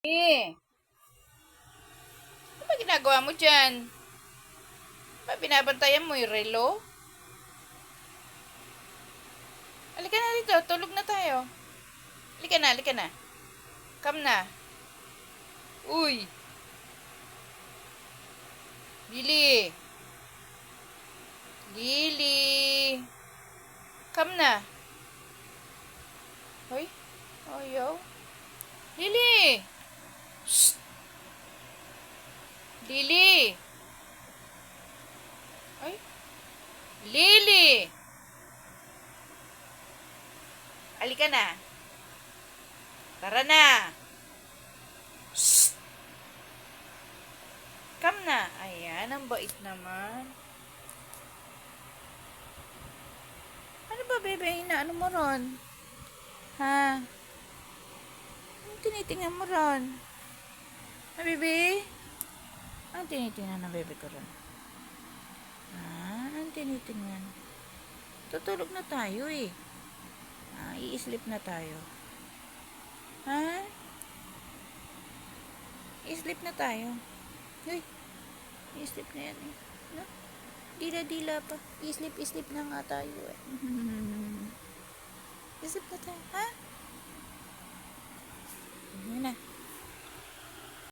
Ano ba ginagawa mo dyan? Ba binabantayan mo yung relo? Halika na dito, tulog na tayo. Halika na. Come na. Uy! Lily! Lily! Come na. Hoy? Ayaw. Lily! Shh! Lily! Ay! Lily! Halika na. Tara na. Shh! Come na. Ayan, ang bait naman. Ano ba, bebe? Ano mo ron? Ha? Anong tinitingnan mo ron? Ha, bebe? Anong tinitingnan ng bebe ko ron? Ha? Anong tinitingnan? Tutulog na tayo eh. I-sleep na tayo. Ha? I-sleep na tayo. Uy, i-sleep na yan eh. No? Dila-dila pa. I-sleep na nga tayo eh. I-sleep na tayo. Ha? Yan na.